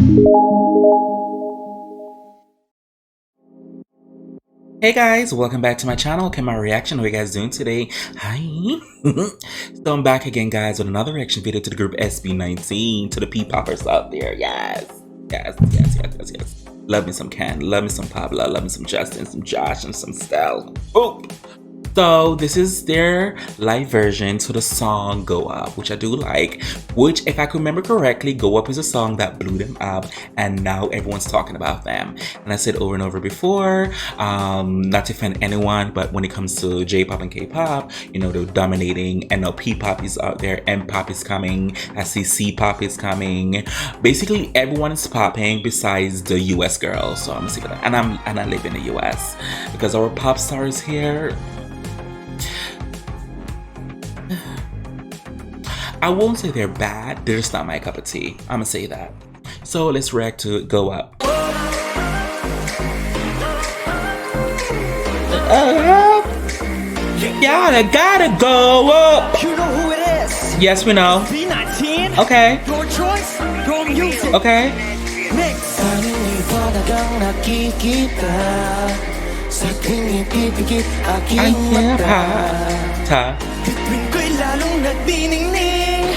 Hey guys, welcome back to my channel. Okay, my reaction. How are you guys doing today? Hi. So I'm back again, guys, with another reaction video to the group SB19, to the P-poppers out there. Yes. Yes, yes, yes, yes, yes. Love me some Ken, love me some Pablo, love me some Justin, some Josh, and some Stell. Oh! So this is their live version to the song Go Up, which I do like, which if I can remember correctly, Go Up is a song that blew them up and now everyone's talking about them. And I said over and over before, not to offend anyone, but when it comes to J-pop and K-pop, you know, they're dominating, and now P-pop is out there, M-pop is coming, I see C-pop is coming. Basically everyone is popping besides the US girls, so I'm sick of that. And I live in the US because our pop stars here, I won't say they're bad, they're just not my cup of tea. I'm gonna say that. So let's react to Go Up. Gotta go up. You know who it is? Yes, we know. B19. Okay. Your choice, your music. Okay. Mix. Ta. Tuwing ko'y lalong nagniningning,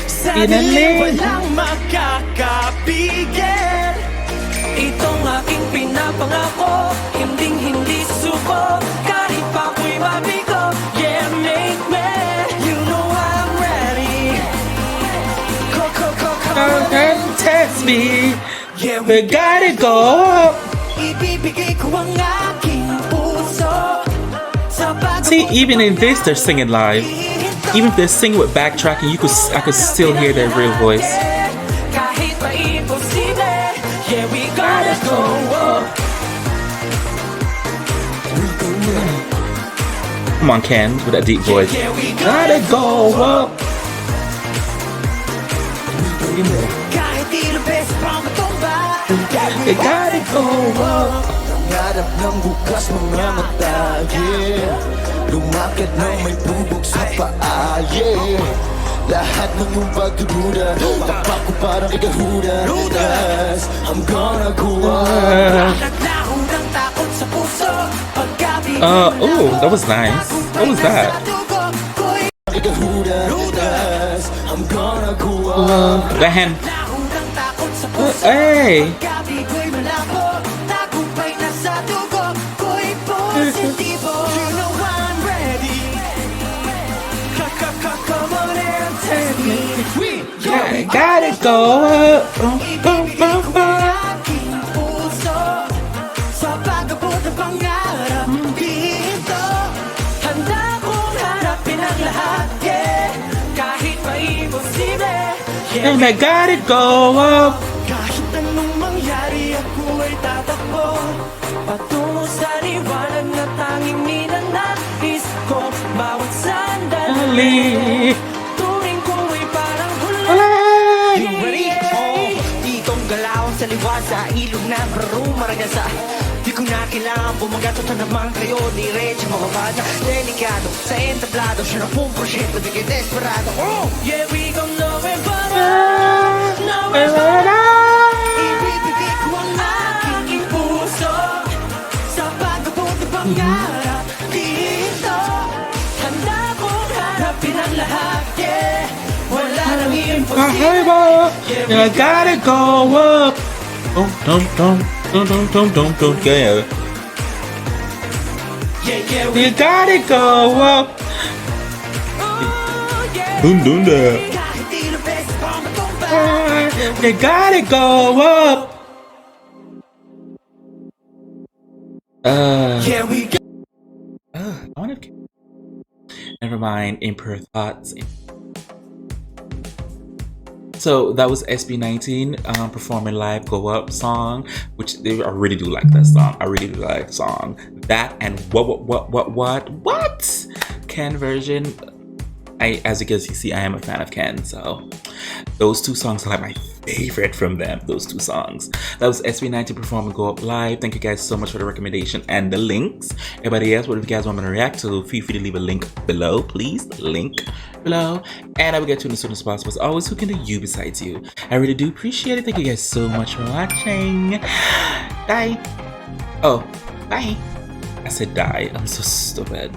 sa Pinaling. dilim walang makakapigil. Itong aking pinapangako, hinding-hindi susuko, kahit pa ako'y mabigo. Yeah, make me, you know I'm ready. Come and test me. Yeah, We gotta go up. ibibigay ko ang aking puso. See, even in this, they're singing live. Even if they're singing with backtracking, I could still hear their real voice. Kahit pa imposible, yeah, we gotta go up. Come on, Ken, with that deep voice. Yeah, we Gotta go up. kahit ilang beses pang matumba, You gotta go up. Nangarap ng bukas mga mata, yeah. Lumakad ng may bubog sa paa, yeah. Lahat ng iyong pagdududa, tapak ko parang ikahuda. Yes, I'm gonna go up. naglaho ng takot sa puso. Paggabi Oh, that was nice. What was that? Ikahuda, yes, I'm gonna go up. That hand. Naglaho ng takot sa puso. Hey. Paggabi ko'y malabo, tagumpay na sa dugo ko'y positibo. You know I'm ready. Come on and test me. I gotta go up. Ibibigay ko ang aking puso sa pag-abot ng pangarap dito. Handa kong harapin ang lahat, yeah. Kahit pa imposible, yeah. And I gotta go up. Kahit anong mangyari, ako ay tatakbo patungo sa liwanag na tanging minanais ko. Bawat sandali, turing ko ay parang hula. You ready? Oh, ditong galaw sa liwan sa ilog na marumaragasa sa. Di ko na kailangan bumagat ito naman kayo. Diretso mababa na delikado sa entablado. Siya na pong prosyento, di kayo desperado. Oh, yeah, we gon' know it, but ibibigay ko ang aking puso sa pag-abot ng pangarap dito. Handa kong harapin ang lahat, yeah. Wala nang imposible. I gotta go up. Don't, yeah. Yeah, yeah, we You gotta go up. oh, yeah. Dun, there. Kahit ilang beses pa matumba. You gotta go up. Yeah, we go. I wanna. Never mind. Impure thoughts. So that was SB19 performing live Go Up song, which I really do like that song. I really do like the song. That and what Ken version. as you guys see, I am a fan of Ken, so those two songs are like my favorite from them. Those two songs. That was SB19 performing Go Up Live. Thank you guys so much for the recommendation and the links. Everybody else, what if you guys want me to react to, feel free to leave a link below, please. Link below, and I will get to it as soon as possible. As always, who can do you besides you? I really do appreciate it. Thank you guys so much for watching. Bye. Oh, bye. I said die. I'm so stupid.